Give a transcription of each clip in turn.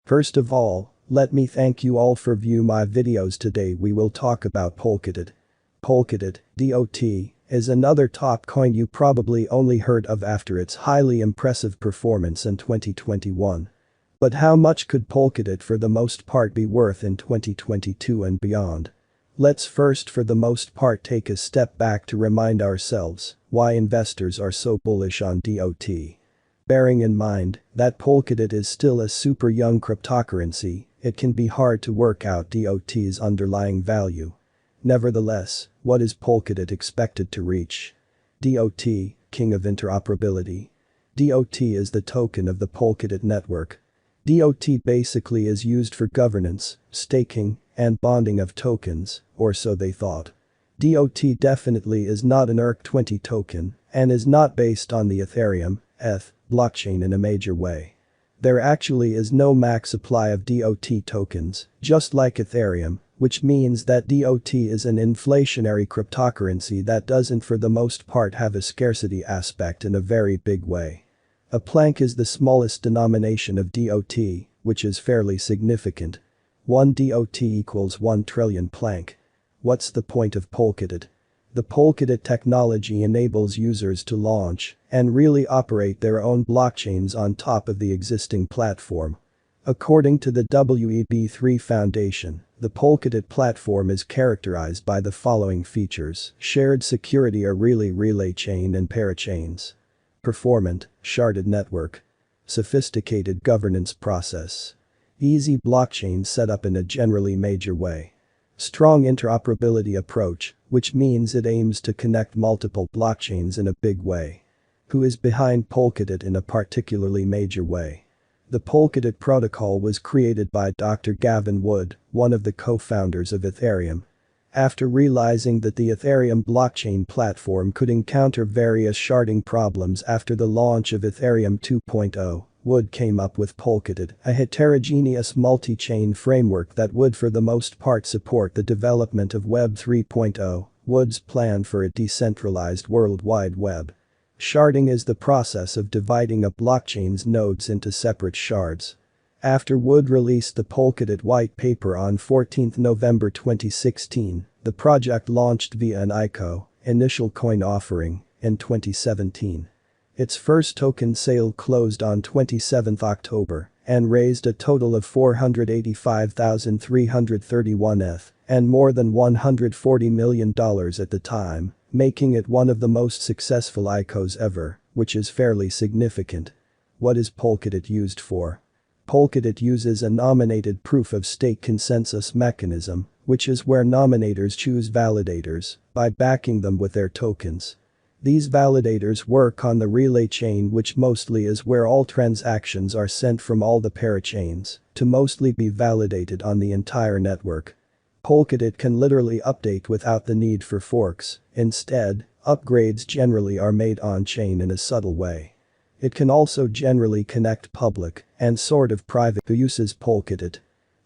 First of all, let me thank you all for view my videos. Today we will talk about Polkadot. Polkadot, DOT, is another top coin you probably only heard of after its highly impressive performance in 2021. But how much could Polkadot for the most part be worth in 2022 and beyond? Let's first for the most part take a step back to remind ourselves why investors are so bullish on DOT. Bearing in mind that Polkadot is still a super young cryptocurrency, it can be hard to work out DOT's underlying value. Nevertheless, what is Polkadot expected to reach? DOT, King of Interoperability. DOT is the token of the Polkadot network. DOT basically is used for governance, staking, and bonding of tokens, or so they thought. DOT definitely is not an ERC-20 token and is not based on the Ethereum (ETH) blockchain in a major way. There actually is no max supply of DOT tokens, just like Ethereum, which means that DOT is an inflationary cryptocurrency that doesn't for the most part have a scarcity aspect in a very big way. A plank is the smallest denomination of DOT, which is fairly significant. 1 DOT equals 1 trillion plank. What's the point of Polkadot? The Polkadot technology enables users to launch and really operate their own blockchains on top of the existing platform. According to the WEB3 Foundation, the Polkadot platform is characterized by the following features: shared security, a relay chain and parachains. Performant, sharded network. Sophisticated governance process. Easy blockchain setup in a generally major way. Strong interoperability approach, which means it aims to connect multiple blockchains in a big way. Who is behind Polkadot in a particularly major way? The Polkadot protocol was created by Dr. Gavin Wood, one of the co-founders of Ethereum. After realizing that the Ethereum blockchain platform could encounter various sharding problems after the launch of Ethereum 2.0, Wood came up with Polkadot, a heterogeneous multi-chain framework that would for the most part support the development of Web 3.0, Wood's plan for a decentralized World Wide Web. Sharding is the process of dividing a blockchain's nodes into separate shards. After Wood released the Polkadot white paper on 14 November 2016, the project launched via an ICO, initial coin offering, in 2017. Its first token sale closed on 27 October and raised a total of 485,331 ETH and more than $140 million at the time, making it one of the most successful ICOs ever, which is fairly significant. What is Polkadot used for? Polkadot uses a nominated proof-of-stake consensus mechanism, which is where nominators choose validators by backing them with their tokens. These validators work on the relay chain, which mostly is where all transactions are sent from all the parachains to mostly be validated on the entire network. Polkadot can literally update without the need for forks. Instead, upgrades generally are made on-chain in a subtle way. It can also generally connect public and sort of private. Who uses Polkadot?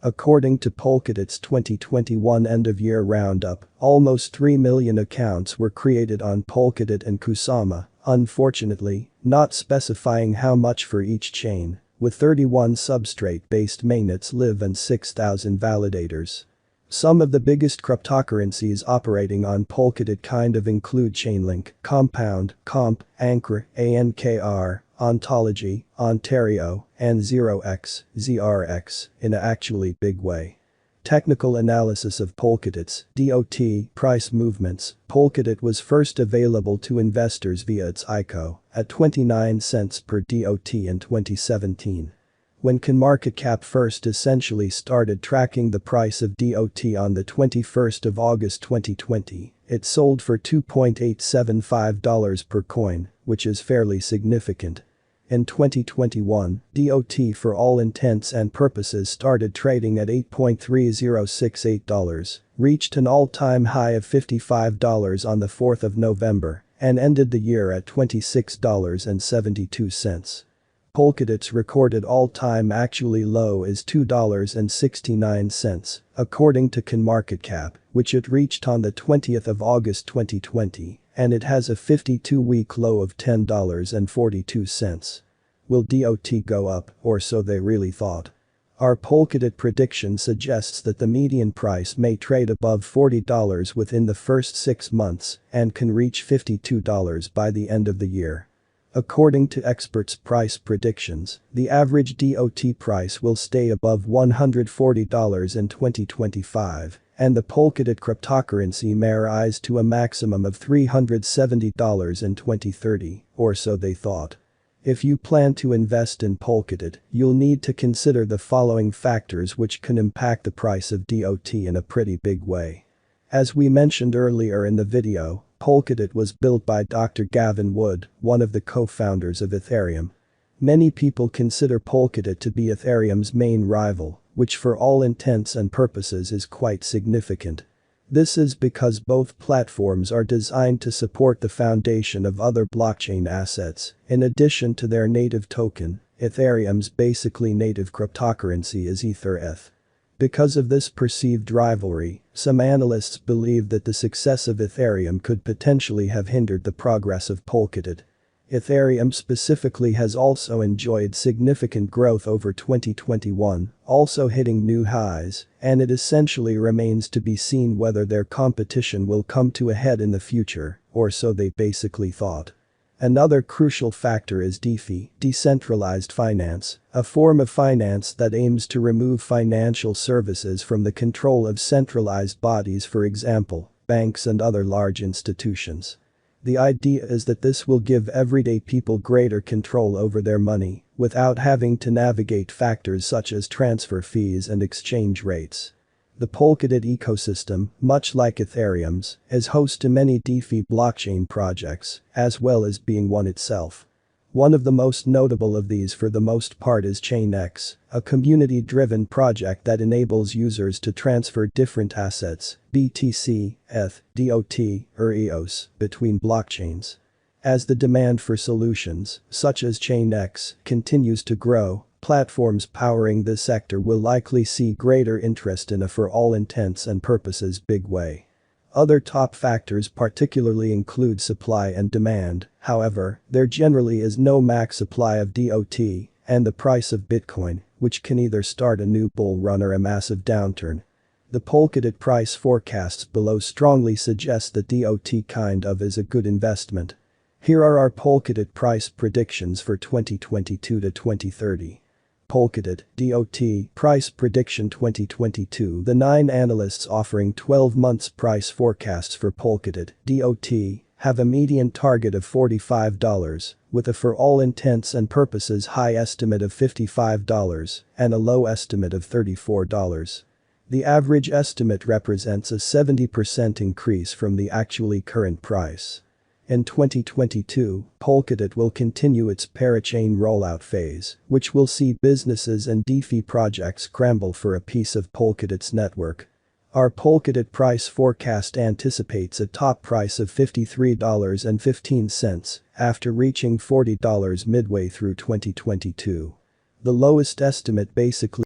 According to Polkadot's 2021 end-of-year roundup, almost 3 million accounts were created on Polkadot and Kusama, unfortunately, not specifying how much for each chain, with 31 substrate-based mainnets live and 6,000 validators. Some of the biggest cryptocurrencies operating on Polkadot kind of include Chainlink, Compound, Comp, Anchor, ANKR, Ontology, Ontario, and 0x, ZRX, in a actually big way. Technical analysis of Polkadot's DOT price movements. Polkadot was first available to investors via its ICO at 29 cents per DOT in 2017. When CoinMarketCap first essentially started tracking the price of DOT on the 21st of August 2020, it sold for $2.875 per coin, which is fairly significant. In 2021, DOT for all intents and purposes started trading at $8.3068, reached an all-time high of $55 on the 4th of November, and ended the year at $26.72. Polkadot's recorded all-time actually low is $2.69, according to CoinMarketCap, which it reached on the 20th of August 2020, and it has a 52-week low of $10.42. Will DOT go up, or so they really thought? Our Polkadot prediction suggests that the median price may trade above $40 within the first 6 months and can reach $52 by the end of the year. According to experts' price predictions, the average DOT price will stay above $140 in 2025, and the Polkadot cryptocurrency may rise to a maximum of $370 in 2030, or so they thought. If you plan to invest in Polkadot, you'll need to consider the following factors which can impact the price of DOT in a pretty big way. As we mentioned earlier in the video, Polkadot was built by Dr. Gavin Wood, one of the co-founders of Ethereum. Many people consider Polkadot to be Ethereum's main rival, which for all intents and purposes is quite significant. This is because both platforms are designed to support the foundation of other blockchain assets. In addition to their native token, Ethereum's basically native cryptocurrency is ETH. Because of this perceived rivalry, some analysts believe that the success of Ethereum could potentially have hindered the progress of Polkadot. Ethereum specifically has also enjoyed significant growth over 2021, also hitting new highs, and it essentially remains to be seen whether their competition will come to a head in the future, or so they basically thought. Another crucial factor is DeFi, decentralized finance, a form of finance that aims to remove financial services from the control of centralized bodies, for example, banks and other large institutions. The idea is that this will give everyday people greater control over their money without having to navigate factors such as transfer fees and exchange rates. The Polkadot ecosystem, much like Ethereum's, is host to many DeFi blockchain projects, as well as being one itself. One of the most notable of these for the most part is ChainX, a community-driven project that enables users to transfer different assets, BTC, ETH, DOT, or EOS, between blockchains. As the demand for solutions, such as ChainX, continues to grow, platforms powering this sector will likely see greater interest in a for all intents and purposes big way. Other top factors particularly include supply and demand, however, there generally is no max supply of DOT, and the price of Bitcoin, which can either start a new bull run or a massive downturn. The Polkadot price forecasts below strongly suggest that DOT kind of is a good investment. Here are our Polkadot price predictions for 2022 to 2030. Polkadot, DOT, price prediction 2022. The 9 analysts offering 12 months price forecasts for Polkadot, DOT, have a median target of $45, with a for all intents and purposes high estimate of $55 and a low estimate of $34. The average estimate represents a 70% increase from the actually current price. In 2022, Polkadot will continue its parachain rollout phase, which will see businesses and DeFi projects scramble for a piece of Polkadot's network. Our Polkadot price forecast anticipates a top price of $53.15 after reaching $40 midway through 2022. The lowest estimate basically